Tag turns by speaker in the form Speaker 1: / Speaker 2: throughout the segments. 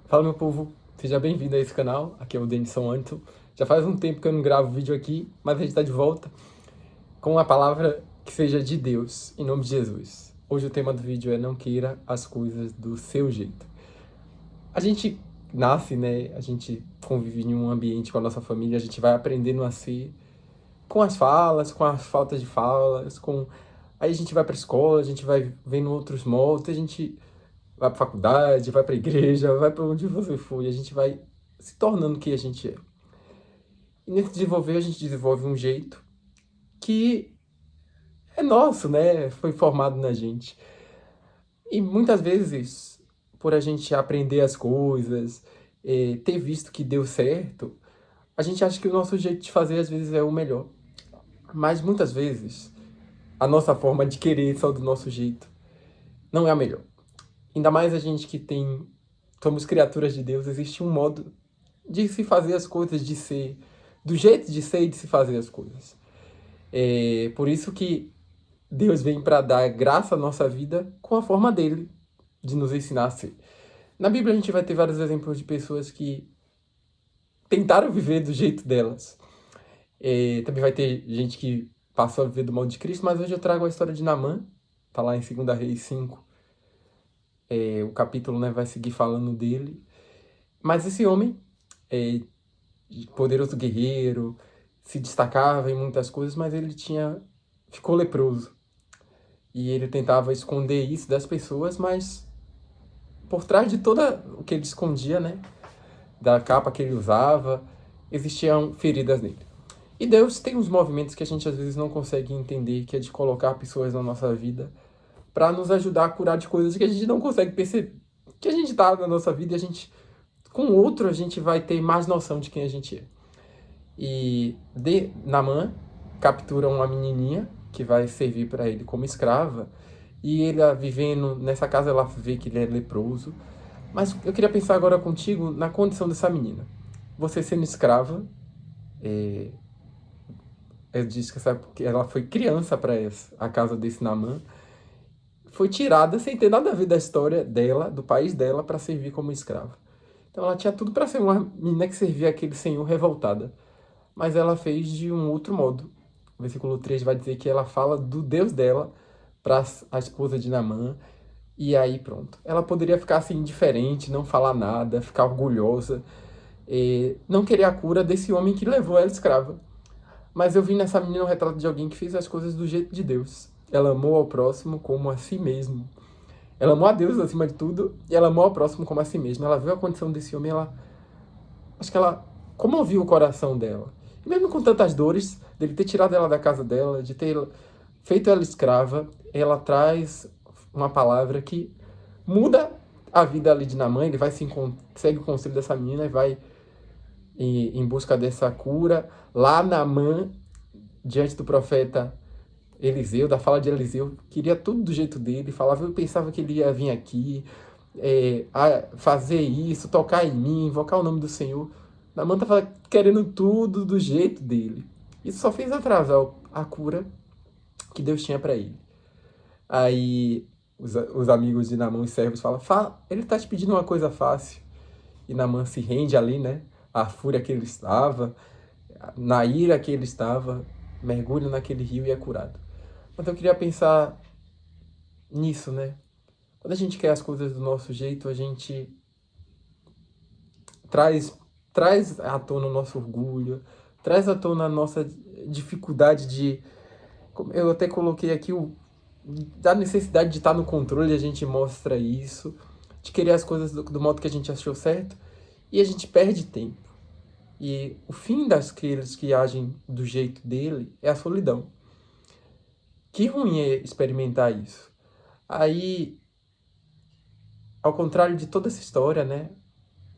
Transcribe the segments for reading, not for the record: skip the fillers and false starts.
Speaker 1: Fala, meu povo, seja bem-vindo a esse canal. Aqui é o Denison Anderson. Já faz um tempo que eu não gravo vídeo aqui, mas a gente está de volta com uma palavra que seja de Deus, em nome de Jesus. Hoje o tema do vídeo é: não queira as coisas do seu jeito. A gente nasce, né? A gente convive em um ambiente com a nossa família, a gente vai aprendendo a ser com as falas, com as faltas de falas, com... Aí a gente vai para a escola, a gente vai vendo outros modos, a gente vai para faculdade, vai para igreja, vai para onde você for, e a gente vai se tornando o que a gente é. E nesse desenvolver, a gente desenvolve um jeito que é nosso, né? Foi formado na gente. E muitas vezes, por a gente aprender as coisas, ter visto que deu certo, a gente acha que o nosso jeito de fazer às vezes é o melhor. Mas muitas vezes, a nossa forma de querer só do nosso jeito não é a melhor. Ainda mais a gente que tem... Somos criaturas de Deus, existe um modo de se fazer as coisas, de ser... Do jeito de ser e de se fazer as coisas. É por isso que Deus vem para dar graça à nossa vida com a forma dele, de nos ensinar a ser. Na Bíblia a gente vai ter vários exemplos de pessoas que tentaram viver do jeito delas. Também vai ter gente que passou a viver do modo de Cristo, mas hoje eu trago a história de Naamã, tá lá em 2 Reis 5. O capítulo, né, vai seguir falando dele. Mas esse homem, é, poderoso guerreiro, se destacava em muitas coisas, mas ele ficou leproso. E ele tentava esconder isso das pessoas, mas por trás de todo o que ele escondia, né, da capa que ele usava, existiam feridas nele. E Deus tem uns movimentos que a gente às vezes não consegue entender, que é de colocar pessoas na nossa vida para nos ajudar a curar de coisas que a gente não consegue perceber. Que a gente tá na nossa vida e a gente, com o outro, a gente vai ter mais noção de quem a gente é. E Naamã captura uma menininha que vai servir para ele como escrava, e ele vivendo nessa casa, ela vê que ele é leproso. Mas eu queria pensar agora contigo na condição dessa menina. Você sendo escrava, eu disse que ela foi criança para a casa desse Naamã, foi tirada sem ter nada a ver da história dela, do país dela, para servir como escrava. Então ela tinha tudo para ser uma menina que servia aquele senhor revoltada. Mas ela fez de um outro modo. O versículo 3 vai dizer que ela fala do Deus dela para a esposa de Naamã, e aí pronto. Ela poderia ficar assim, indiferente, não falar nada, ficar orgulhosa, não querer a cura desse homem que levou ela escrava. Mas eu vi nessa menina um retrato de alguém que fez as coisas do jeito de Deus. Ela amou ao próximo como a si mesmo. Ela amou a Deus acima de tudo, e ela amou ao próximo como a si mesma. Ela viu a condição desse homem, acho que ela comoveu o coração dela. E mesmo com tantas dores, dele ter tirado ela da casa dela, de ter feito ela escrava, ela traz uma palavra que muda a vida ali de Naamã. Ele segue o conselho dessa menina e vai em busca dessa cura. Lá Naamã, diante do profeta Eliseu, da fala de Eliseu, queria tudo do jeito dele, falava, eu pensava que ele ia vir aqui, fazer isso, tocar em mim, invocar o nome do Senhor. Naamã estava querendo tudo do jeito dele. Isso só fez atrasar a cura que Deus tinha para ele. Aí os amigos de Naamã, os servos, falam, ele está te pedindo uma coisa fácil. E Naamã se rende ali, né? A fúria que ele estava, na ira que ele estava, mergulha naquele rio e é curado. Mas eu queria pensar nisso, né? Quando a gente quer as coisas do nosso jeito, a gente traz, traz à tona o nosso orgulho, traz à tona a nossa dificuldade de... Eu até coloquei aqui da necessidade de estar no controle, a gente mostra isso, de querer as coisas do modo que a gente achou certo, e a gente perde tempo. E o fim daqueles que agem do jeito dele é a solidão. Que ruim é experimentar isso. Aí, ao contrário de toda essa história, né,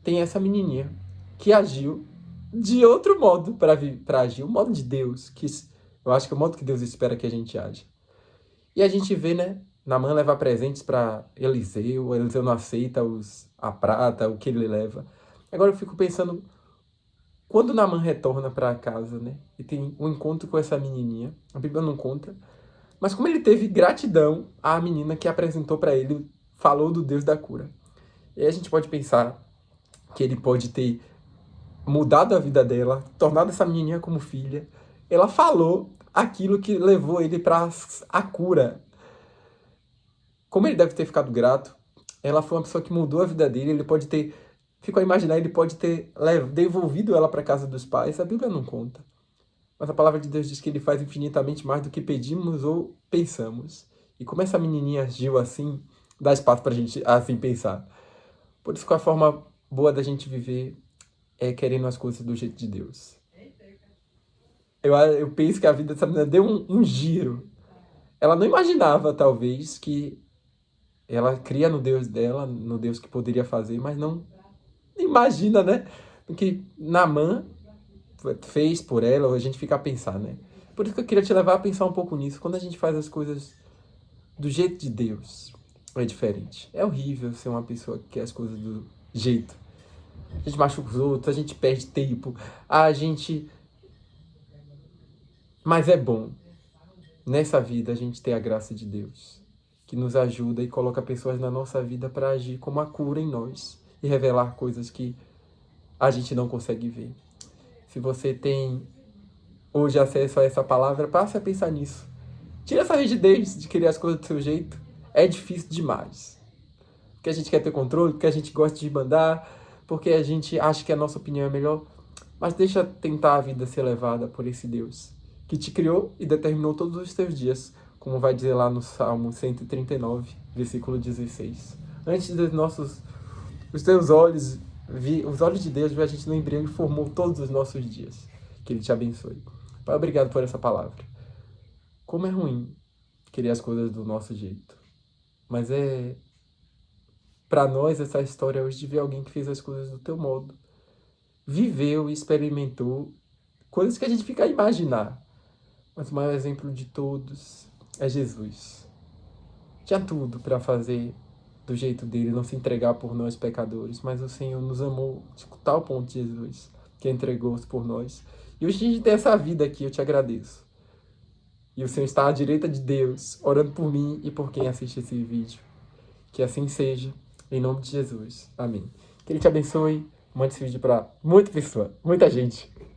Speaker 1: tem essa menininha que agiu de outro modo para agir, o modo de Deus, que eu acho que é o modo que Deus espera que a gente age. E a gente vê, né, Naamã levar presentes para Eliseu não aceita a prata, o que ele leva. Agora eu fico pensando, quando Naamã retorna para casa, né, e tem um encontro com essa menininha, a Bíblia não conta, mas como ele teve gratidão à menina que apresentou para ele, falou do Deus da cura. E aí a gente pode pensar, que ele pode ter mudado a vida dela, tornado essa menininha como filha. Ela falou aquilo que levou ele para a cura. Como ele deve ter ficado grato. Ela foi uma pessoa que mudou a vida dele. Ele pode ter, ficou a imaginar, ele pode ter devolvido ela para a casa dos pais. A Bíblia não conta. Mas a palavra de Deus diz que ele faz infinitamente mais do que pedimos ou pensamos. E como essa menininha agiu assim, dá espaço pra gente assim pensar. Por isso que a forma boa da gente viver é querendo as coisas do jeito de Deus. Eu penso que a vida dessa menina deu um giro. Ela não imaginava, talvez, que ela cria no Deus dela, no Deus que poderia fazer, mas não imagina, né? O que Naamã fez por ela, ou a gente fica a pensar, né? Por isso que eu queria te levar a pensar um pouco nisso. Quando a gente faz as coisas do jeito de Deus, é diferente. É horrível ser uma pessoa que quer as coisas do jeito. A gente machuca os outros, a gente perde tempo, a gente... Mas é bom, nessa vida, a gente ter a graça de Deus, que nos ajuda e coloca pessoas na nossa vida para agir como a cura em nós e revelar coisas que a gente não consegue ver. Se você tem hoje acesso a essa palavra, passe a pensar nisso. Tira essa rigidez de querer as coisas do seu jeito. É difícil demais. Porque a gente quer ter controle, porque a gente gosta de mandar, porque a gente acha que a nossa opinião é melhor. Mas deixa tentar a vida ser levada por esse Deus que te criou e determinou todos os teus dias, como vai dizer lá no Salmo 139, versículo 16. Antes dos os teus olhos, os olhos de Deus viu a gente no embrião e formou todos os nossos dias. Que Ele te abençoe. Pai, obrigado por essa palavra. Como é ruim querer as coisas do nosso jeito. Mas para nós, essa história hoje de ver alguém que fez as coisas do teu modo. Viveu e experimentou coisas que a gente fica a imaginar. Mas o maior exemplo de todos é Jesus. Tinha tudo para fazer do jeito dele, não se entregar por nós pecadores, mas o Senhor nos amou de tal ponto, Jesus, que entregou-se por nós. E hoje a gente tem essa vida aqui, eu te agradeço. E o Senhor está à direita de Deus, orando por mim e por quem assiste esse vídeo. Que assim seja, em nome de Jesus. Amém. Que Ele te abençoe, mande esse vídeo para muita pessoa, muita gente.